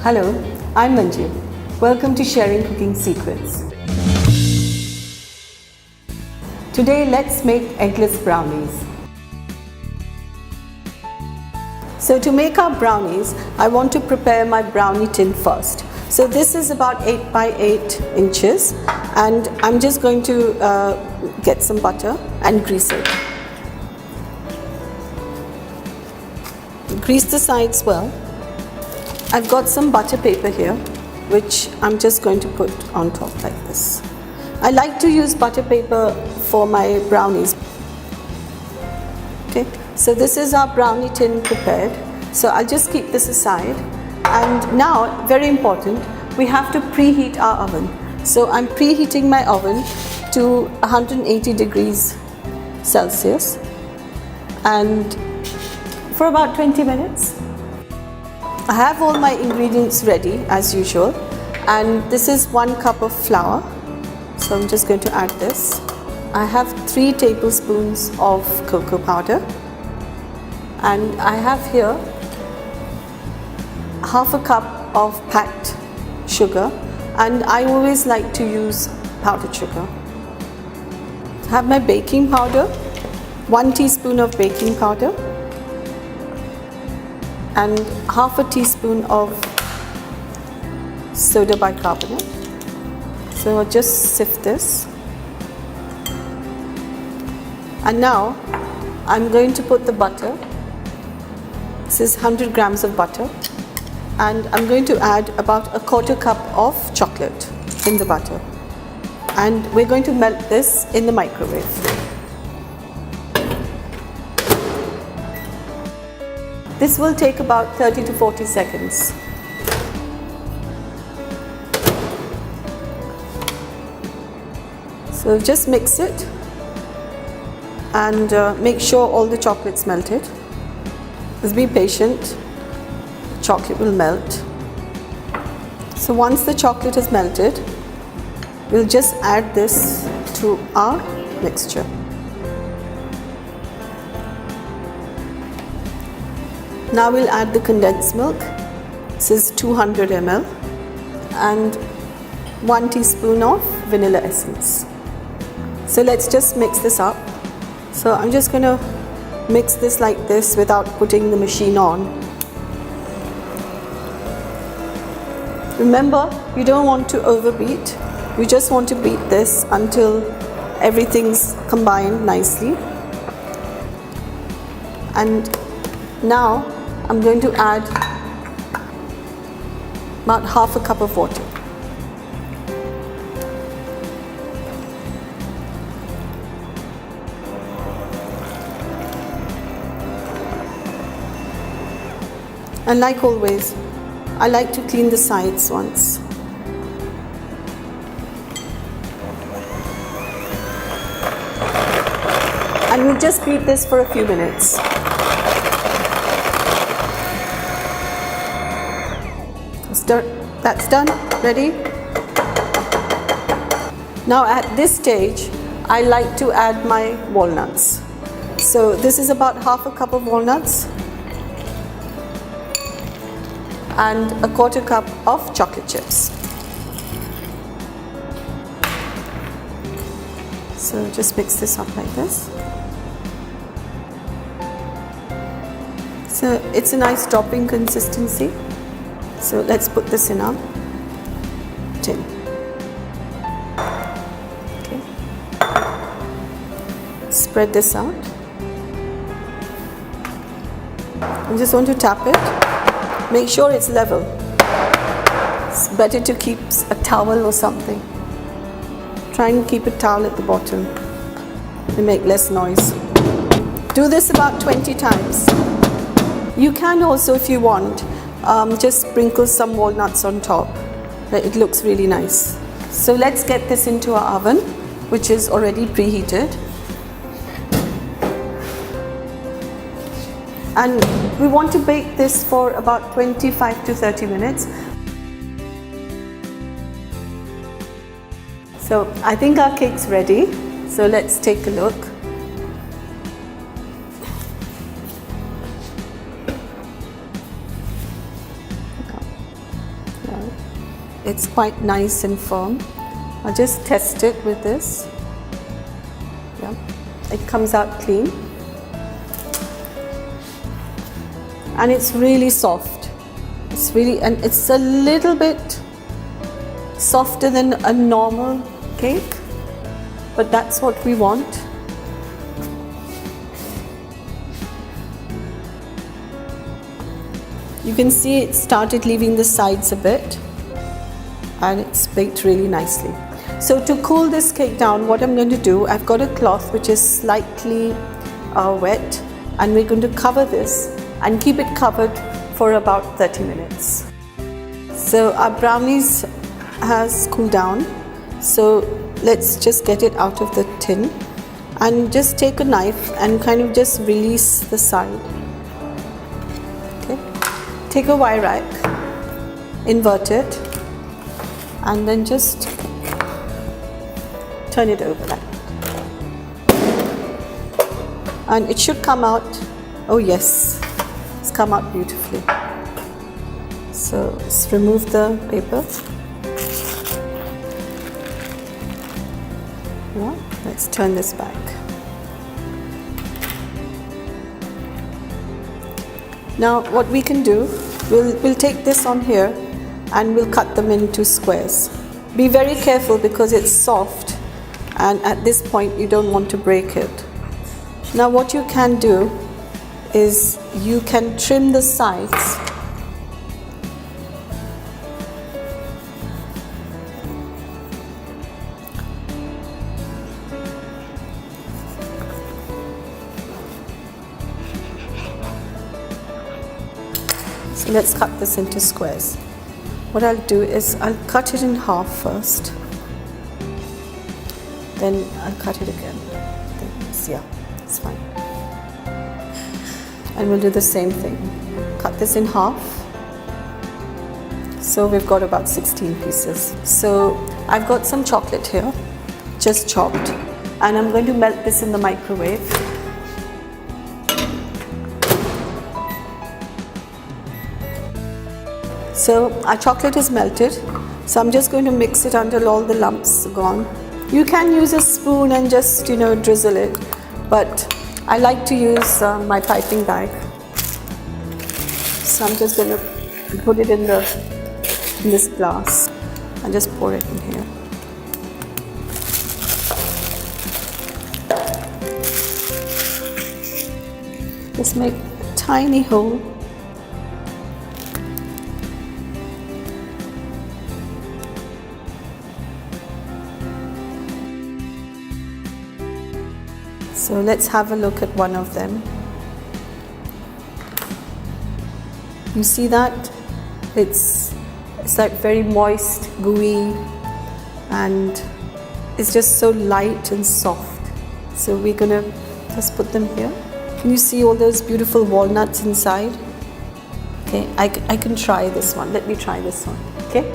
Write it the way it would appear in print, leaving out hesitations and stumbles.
Hello, I'm Manju. Welcome to Sharing Cooking Secrets. Today let's make eggless brownies. So to make our brownies, I want to prepare my brownie tin first. So this is about 8 by 8 inches and I'm just going to get some butter and grease it. Grease the sides well. I've got some butter paper here which I'm just going to put on top like this. I like to use butter paper for my brownies. Okay, so this is our brownie tin prepared. So I'll just keep this aside. And now, very important, we have to preheat our oven. So I'm preheating my oven to 180 degrees Celsius and for about 20 minutes. I have all my ingredients ready as usual, and this is 1 cup of flour. So I'm just going to add this. I have 3 tablespoons of cocoa powder, and I have here half a cup of packed sugar, and I always like to use powdered sugar. I have my baking powder, 1 teaspoon of baking powder, and half a teaspoon of soda bicarbonate. So I'll just sift this. And now I'm going to put the butter. This is 100 grams of butter. And I'm going to add about a 1/4 cup of chocolate in the butter. And we're going to melt this in the microwave. This will take about 30 to 40 seconds. So just mix it and make sure all the chocolate's melted. Just be patient, chocolate will melt. So once the chocolate is melted, we'll just add this to our mixture. Now we'll add the condensed milk. This is 200 ml and 1 teaspoon of vanilla essence. So let's just mix this up. So I'm just going to mix this like this without putting the machine on. Remember, you don't want to overbeat. You just want to beat this until everything's combined nicely. And now I'm going to add about half a cup of water. And like always, I like to clean the sides once. And we'll just beat this for a few minutes. That's done. Ready? Now at this stage, I like to add my walnuts. So this is about half a cup of walnuts and a 1/4 cup of chocolate chips. So just mix this up like this. So it's a nice topping consistency. So let's put this in our tin. Okay. Spread this out. I just want to tap it. Make sure it's level. It's better to keep a towel or something. Try and keep a towel at the bottom to make less noise. Do this about 20 times. You can also, if you want, just sprinkle some walnuts on top. It looks really nice. So let's get this into our oven, which is already preheated. And we want to bake this for about 25 to 30 minutes. So I think our cake's ready. So let's take a look. it's quite nice and firm. I'll just test it with this. Yeah, it comes out clean. And it's really soft. It's really, and it's a little bit softer than a normal cake, but that's what we want. You can see it started leaving the sides a bit, and it's baked really nicely. So to cool this cake down, what I'm going to do, I've got a cloth which is slightly wet, and we're going to cover this and keep it covered for about 30 minutes. So our brownies has cooled down, so let's just get it out of the tin and just take a knife and kind of just release the side. Okay, take a wire rack, invert it, and then just turn it over like that. And it should come out, oh yes, it's come out beautifully. So let's remove the paper. Yeah, let's turn this back. Now what we can do, we'll take this on here and we'll cut them into squares. Be very careful because it's soft, and at this point you don't want to break it. Now what you can do is you can trim the sides. So let's cut this into squares. What I'll do is I'll cut it in half first, then I'll cut it again. Yeah, it's fine. And we'll do the same thing. Cut this in half. So we've got about 16 pieces. So I've got some chocolate here, just chopped, and I'm going to melt this in the microwave. So our chocolate is melted, so I'm just going to mix it until all the lumps are gone. You can use a spoon and just, drizzle it, but I like to use my piping bag. So I'm just going to put it in this glass and just pour it in here. Just make a tiny hole. So let's have a look at one of them. You see that? It's like very moist, gooey, and it's just so light and soft. So we're gonna just put them here. Can you see all those beautiful walnuts inside? Okay, I can try this one. Let me try this one, okay?